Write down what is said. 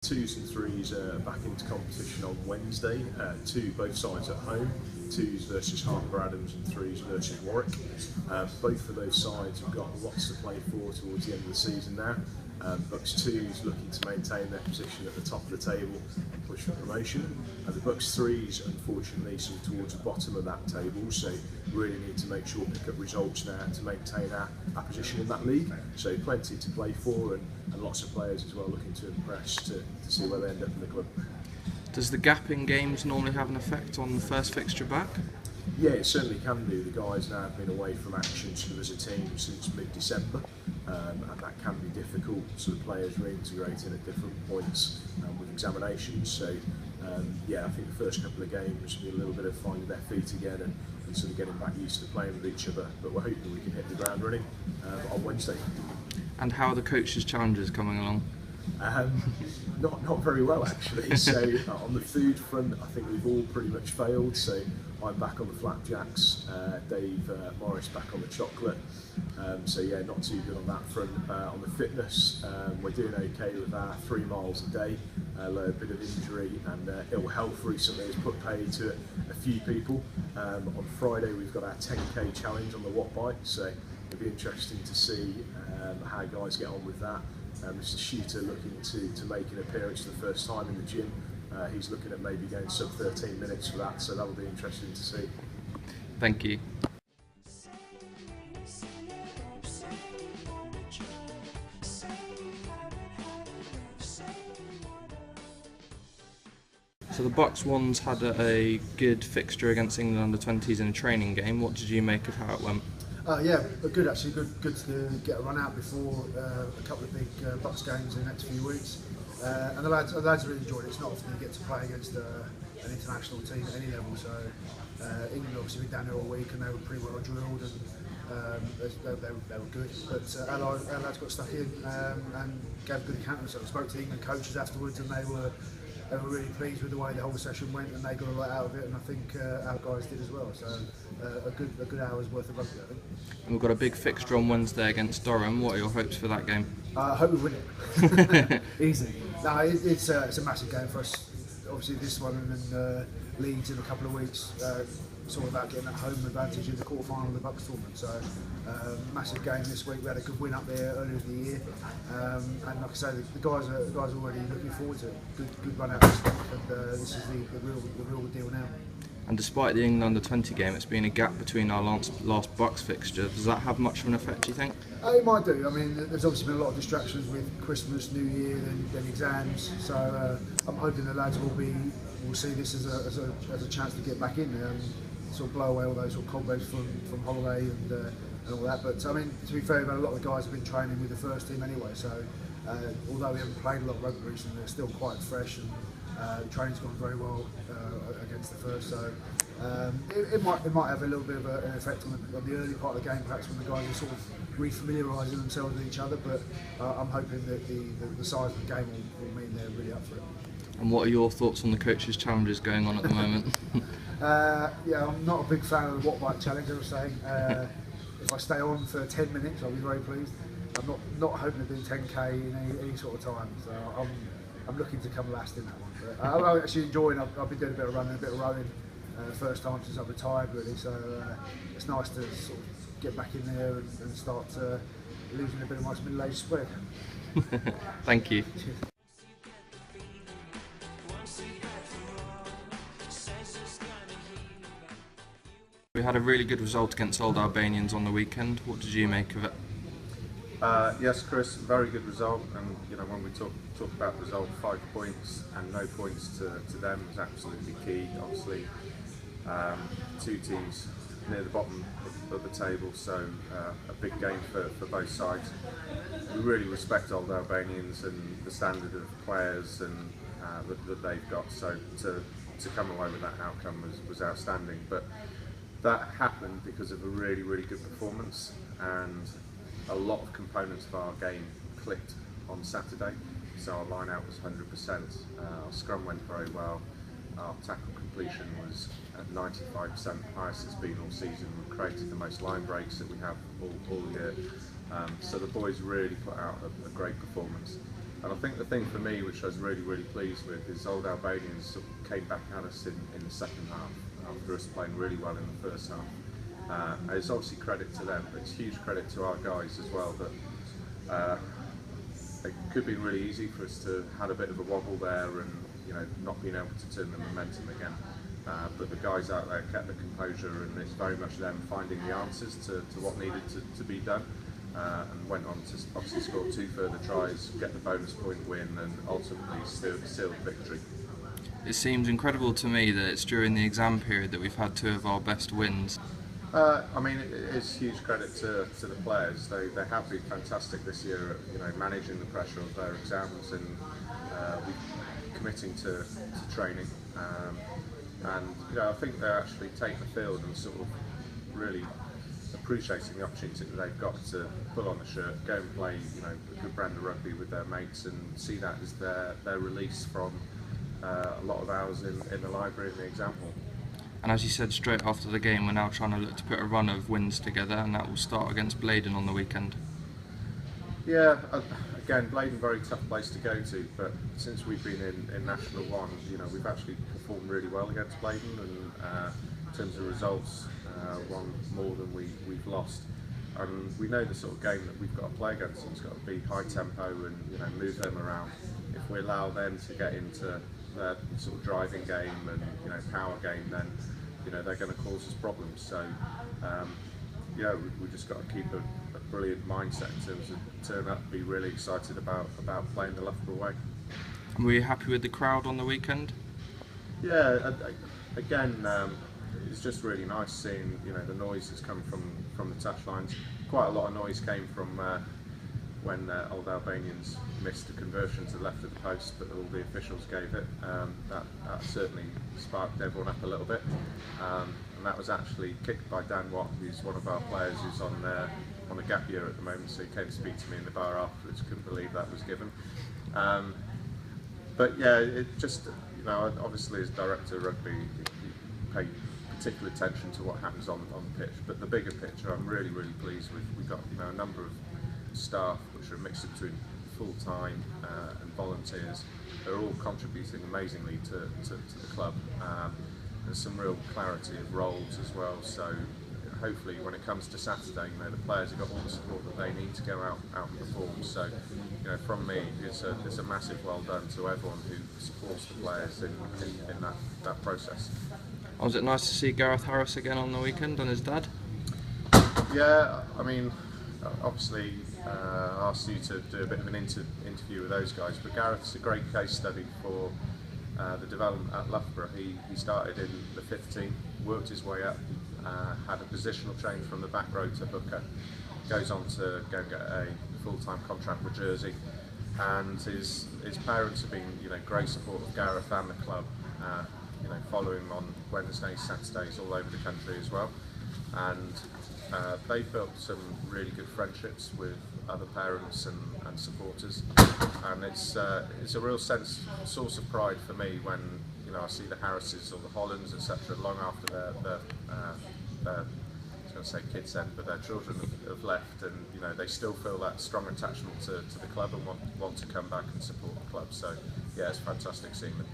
Twos and threes are back into competition on Wednesday. Both sides at home. Twos versus Harper Adams and threes versus Warwick. Both of those sides have got lots to play for towards the end of the season now. BUCS twos looking to maintain their position at the top of the table and push for promotion. The BUCS threes, unfortunately, sort of towards the bottom of that table, so really need to make sure we pick up results now to maintain our position in that league. So plenty to play for and lots of players as well looking to impress to see where they end up in the club. Does the gap in games normally have an effect on the first fixture back? Yeah, it certainly can do. The guys now have been away from action sort of as a team since mid-December, and that can be difficult. Sort of players reintegrating at different points with examinations. So yeah, I think the first couple of games will be a little bit of finding their feet again and sort of getting back used to playing with each other. But we're hoping we can hit the ground running on Wednesday. And how are the coaches' challenges coming along? Not very well actually. So on the food front, I think we've all pretty much failed. So I'm back on the flapjacks, Dave Morris back on the chocolate. So yeah, not too good on that front. On the fitness, we're doing okay with our 3 miles a day. A bit of injury and ill health recently has put pay to a few people. On Friday we've got our 10k challenge on the watt bike, so it'll be interesting to see how guys get on with that. Mr. Chuter looking to make an appearance for the first time in the gym. He's looking at maybe going sub 13 minutes for that, so that'll be interesting to see. Thank you. So the BUCS ones had a good fixture against England under-20s in a training game. What did you make of how it went? Yeah, good actually. Good to get a run out before a couple of big BUCS games in the next few weeks. And the lads really enjoyed it. It's not often you get to play against an international team at any level. So England obviously been down there all week and they were pretty well drilled and they were good. But our lads got stuck in and gave a good account of themselves. Spoke to the England coaches afterwards and they were really pleased with the way the whole session went and they got a lot out of it, and I think our guys did as well. So a good hour's worth of rugby, I think. And we've got a big fixture on Wednesday against Durham. What are your hopes for that game? I hope we win it. Easy. No, it's a massive game for us. Obviously this one and then Leeds in a couple of weeks. It's all about getting that home advantage in the quarterfinal of the BUCS tournament. So massive game this week. We had a good win up there earlier in the year, and like I say, the guys are already looking forward to it. Good run out this week, and this is the real deal now. And despite the England under-20 game, it's been a gap between our last BUCS fixture. Does that have much of an effect, do you think? It might do. I mean, there's obviously been a lot of distractions with Christmas, New Year, then exams. So I'm hoping the lads will see this as a chance to get back in there and sort of blow away all those sort of cobwebs from holiday and all that. But I mean, to be fair, a lot of the guys have been training with the first team anyway. So although we haven't played a lot of rugby recently, they're still quite fresh and the training's gone very well against the first. So it might have a little bit of an effect on the early part of the game, perhaps when the guys are sort of refamiliarising themselves with each other. But I'm hoping that the size of the game will mean they're really up for it. And what are your thoughts on the coaches' challenges going on at the moment? Yeah, I'm not a big fan of the watt bike challenge, I was saying. If I stay on for 10 minutes, I'll be very pleased. I'm not hoping to do 10k in any sort of time, so I'm looking to come last in that one. But I'm actually enjoying. I've been doing a bit of running, a bit of rowing. First time since I've retired, really. So it's nice to sort of get back in there and start losing a bit of my middle-aged spread. Thank you. Cheers. We had a really good result against Old Albanians on the weekend. What did you make of it? Yes, Chris, very good result. And you know, when we talk about the result, 5 points and no points to them is absolutely key. Obviously, 2 teams near the bottom of the table, so a big game for both sides. We really respect Old Albanians and the standard of players and that they've got. So to come away with that outcome was outstanding. But that happened because of a really good performance, and a lot of components of our game clicked on Saturday. So our line out was 100%, our scrum went very well, our tackle completion was at 95%, highest it's been all season. We created the most line breaks that we have all year. So the boys really put out a great performance. And I think the thing for me, which I was really pleased with, is Old Albanians sort of came back at us in the second half after us playing really well in the first half. And it's obviously credit to them, but it's huge credit to our guys as well. That it could be really easy for us to had a bit of a wobble there and not being able to turn the momentum again. But the guys out there kept the composure, and it's very much them finding the answers to what needed to be done. And went on to obviously score 2 further tries, get the bonus point win, and ultimately seal the victory. It seems incredible to me that it's during the exam period that we've had 2 of our best wins. I mean, it is huge credit to the players. They have been fantastic this year at managing the pressure of their exams and committing to training. And I think they actually take the field and sort of really appreciating the opportunity that they've got to pull on the shirt, go and play a good brand of rugby with their mates, and see that as their release from a lot of hours in the library and the exam hall. And as you said straight after the game, we're now trying to look to put a run of wins together, and that will start against Blaydon on the weekend. Yeah, again, Blaydon, very tough place to go to, but since we've been in National 1, we've actually performed really well against Blaydon, and in terms of results, won more than we've lost. And we know the sort of game that we've got to play against them. It's got to be high tempo and move them around. If we allow them to get into their sort of driving game and power game, then they're going to cause us problems. So we just got to keep a brilliant mindset in terms of turn up, be really excited about playing the Loughborough way. And were you happy with the crowd on the weekend? Yeah, again, it's just really nice seeing the noise that's come from the touchlines. Quite a lot of noise came from when Old Albanians missed the conversion to the left of the post, but all the officials gave it. That certainly sparked everyone up a little bit, and that was actually kicked by Dan Watt, who's one of our players who's on a gap year at the moment. So he came to speak to me in the bar afterwards. Couldn't believe that was given. But yeah, it just obviously as director of rugby, you pay particular attention to what happens on the pitch. But the bigger picture, I'm really pleased with. We've got a number of staff which are a mix between full-time and volunteers. They're all contributing amazingly to the club. There's some real clarity of roles as well. So hopefully, when it comes to Saturday, the players have got all the support that they need to go out and perform. So, from me, it's a massive well done to everyone who supports the players in that process. Was it nice to see Gareth Harris again on the weekend and his dad? Yeah, I mean, obviously, I asked you to do a bit of an interview with those guys, but Gareth's a great case study for the development at Loughborough. He started in the 15, worked his way up, had a positional change from the back row to hooker, goes on to go and get a full-time contract with Jersey, and his parents have been great support of Gareth and the club, following him on Wednesdays, Saturdays all over the country as well, and they've built some really good friendships with other parents and supporters, and it's a real source of pride for me when I see the Harrises or the Hollands, etc., long after their I was going to say kids end, but their children have left, and they still feel that strong attachment to the club and want to come back and support the club. So yeah, it's fantastic seeing them.